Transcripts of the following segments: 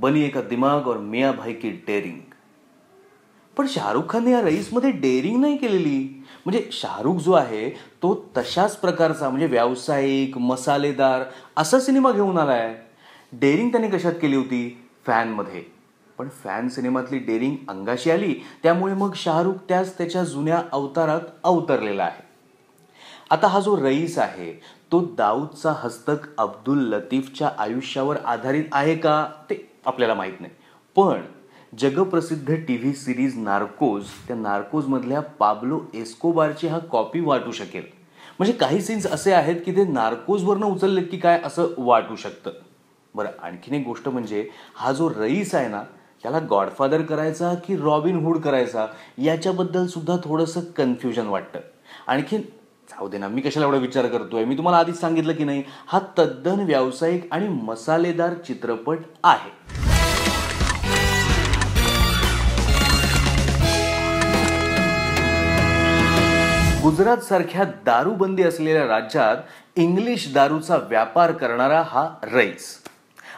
बनिए का दिमाग और मियाँ भाई की डेअरिंग. पण शाहरुख खानने या रईसमध्ये डेअरिंग नाही केलेली. म्हणजे शाहरुख जो आहे तो तशाच प्रकारचा म्हणजे व्यावसायिक मसालेदार असा सिनेमा घेऊन आलाय. डेअरिंग त्याने कशात केली होती? फॅनमध्ये. पण फॅन सिनेमातली डेअरिंग अंगाशी आली त्यामुळे मग शाहरुख त्याच्या जुन्या अवतारात अवतरलेला आहे. आता हा जो रईस आहे तो दाऊदचा हस्तक अब्दुल लतीफच्या आयुष्यावर आधारित आहे का ते आपल्याला माहित नाही. पण जगप्रसिद्ध टीव्ही सिरीज नार्कोज, त्या नार्कोजमधल्या पाब्लो एस्कोबारची हा कॉपी वाटू शकेल. म्हणजे काही सीन्स असे आहेत की ते नार्कोजवरनं उचललेत की काय असं वाटू शकतं. बरं, आणखीन एक गोष्ट म्हणजे हा जो रईस आहे ना त्याला गॉडफादर करायचा की रॉबिन हुड करायचा याच्याबद्दल सुद्धा थोडंसं कन्फ्युजन वाटतं. आणखीन जाऊ दे ना, मी कशाला एवढा विचार करतोय. मी तुम्हाला आधीच सांगितलं की नाही, हा तद्दन व्यावसायिक आणि मसालेदार चित्रपट आहे. गुजरात सारख्या दारूबंदी असलेल्या राज्यात इंग्लिश दारूचा व्यापार करणारा हा रईस.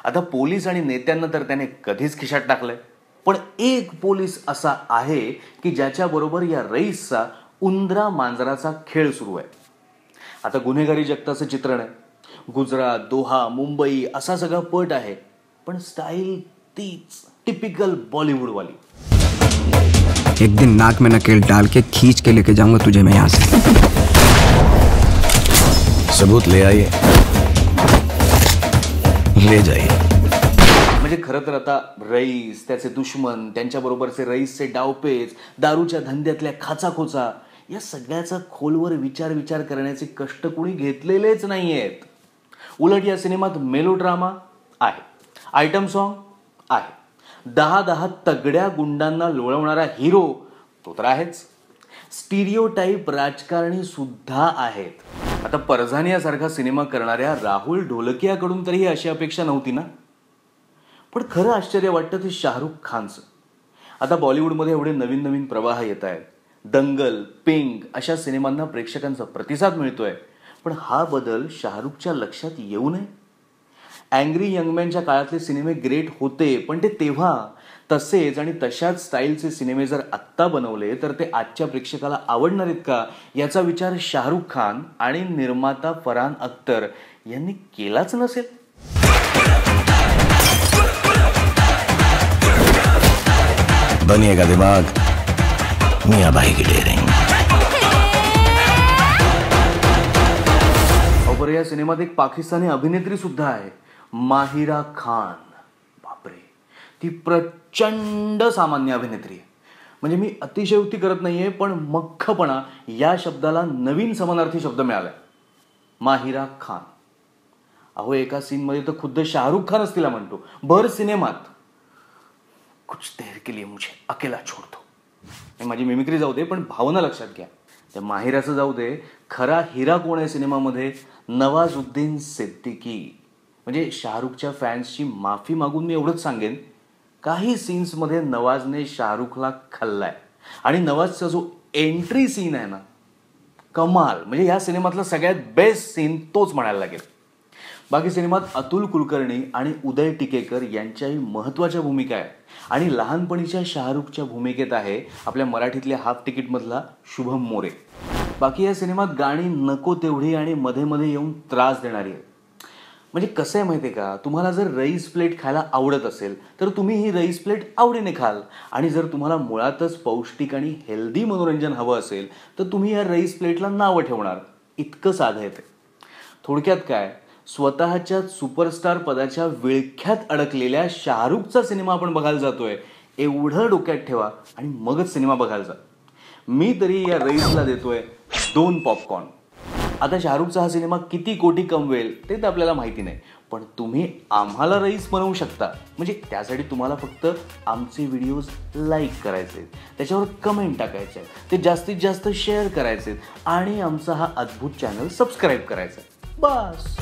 आता पोलीस आणि नेत्यांना तर त्याने कधीच खिशात टाकलंय. पण एक पोलीस असा आहे की ज्याच्याबरोबर या रईसचा उंदरा मांजराचा खेळ सुरू आहे. आता गुन्हेगारी जगताचं चित्रण आहे. गुजरात, दोहा, मुंबई असा सगळा पट आहे. पण स्टाईल तीच टिपिकल बॉलिवूडवाली. एक दिन नाक में नकेल डाल के खींच के लेके जाऊंगा तुझे मैं यहाँ से. सबूत ले आइए, ले जाइए. म्हणजे खरं तर आता रईस, त्याचे दुश्मन, त्यांच्याबरोबरचे रईसचे डावपेच, दारूच्या धंद्यातल्या खाचाखोचा या सगळ्याचा खोलवर विचार करण्याचे कष्ट कोणी घेतलेलेच नाहीयेत. उलट या सिनेमात मेलोड्रामा आहे, आयटम सॉन्ग आहे, 10 तगड्या गुंडांना लोळवणारा हिरो तो तर आहेच, स्टिरियोटाईप राजकारणी सुद्धा आहेत. आता परझानियासारखा सिनेमा करणाऱ्या राहुल ढोलकियाकडून तरी अशी अपेक्षा नव्हती ना. पण खरं आश्चर्य वाटतं ते शाहरुख खानचं. आता बॉलिवूडमध्ये एवढे नवीन प्रवाह येत आहेत. दंगल, पिंक अशा सिनेमांना प्रेक्षकांचा प्रतिसाद मिळतोय. पण हा बदल शाहरुखच्या लक्षात येऊ नये. अँग्री यंगमॅनच्या काळातले सिनेमे ग्रेट होते, पण ते तेव्हा. तसेच आणि तशाच स्टाईलचे सिनेमे जर आत्ता बनवले तर ते आजच्या प्रेक्षकाला आवडणार आहेत का याचा विचार शाहरुख खान आणि निर्माता फरहान अख्तर यांनी केलाच नसेल. बनिए का दिमाग, मियाँ भाई की डेअरिंग. बरं, या सिनेमात एक पाकिस्तानी अभिनेत्री सुद्धा आहे, माहिरा खान. बापरे, ती प्रचंड सामान्य अभिनेत्री आहे. म्हणजे मी अतिशयोक्ती करत नाहीये, पण मख्खपणा या शब्दाला नवीन समानार्थी शब्द मिळालाय, माहिरा खान. अहो, एका सीनमध्ये तर खुद्द शाहरुख खानच तिला म्हणतो, भर सिनेमात, कुछ देर के लिए मुझे अकेला छोड़ दो. माझी मिमिक्री जाऊ दे, पण भावना लक्षात घ्या. त्या माहिराचं जाऊ दे, खरा हिरा कोण आहे सिनेमामध्ये? नवाजुद्दीन सिद्दीकी. म्हणजे शाहरुखच्या फॅन्सची माफी मागून मी एवढंच सांगेन, काही सीन्समध्ये नवाजने शाहरुखला खाल्लाय. आणि नवाजचा जो एंट्री सीन आहे ना, कमाल. म्हणजे या सिनेमातला सगळ्यात बेस्ट सीन तोच म्हणायला लागेल. बाकी सिनेमात अतुल कुलकर्णी आणि उदय टिकेकर यांच्याही महत्त्वाच्या भूमिका आहेत. आणि लहानपणीच्या शाहरुखच्या भूमिकेत आहे आपल्या मराठीतल्या हाफ तिकीटमधला शुभम मोरे. बाकी या सिनेमात गाणी नको तेवढी आणि मध्ये येऊन त्रास देणारी आहेत. म्हणजे कसं आहे माहिती आहे का, तुम्हाला जर रईस प्लेट खायला आवडत असेल तर तुम्ही ही रईस प्लेट आवडीने खाल. आणि जर तुम्हाला मुळातच पौष्टिक आणि हेल्दी मनोरंजन हवं असेल तर तुम्ही या रईस प्लेटला नावं ठेवणार. इतकं साधं आहे ते. थोडक्यात काय, स्वतःच्या सुपरस्टार पदाच्या विळख्यात अडकलेल्या शाहरुखचा सिनेमा आपण बघायला जातोय एवढं डोक्यात ठेवा आणि मगच सिनेमा बघायला जा. मी तरी या रईसला देतोय 2 पॉपकॉर्न. आता शाहरुखचा हा सिनेमा किती कोटी कमवेल ते तर आपल्याला माहिती नाही, पण तुम्ही आम्हाला रईस बनवू शकता. म्हणजे त्यासाठी तुम्हाला फक्त आमचे व्हिडिओज लाईक करायचे, त्याच्यावर कमेंट टाकायचे, ते जास्तीत जास्त शेअर करायचे आणि आमचा हा अद्भुत चॅनल सबस्क्राईब करायचा, बस.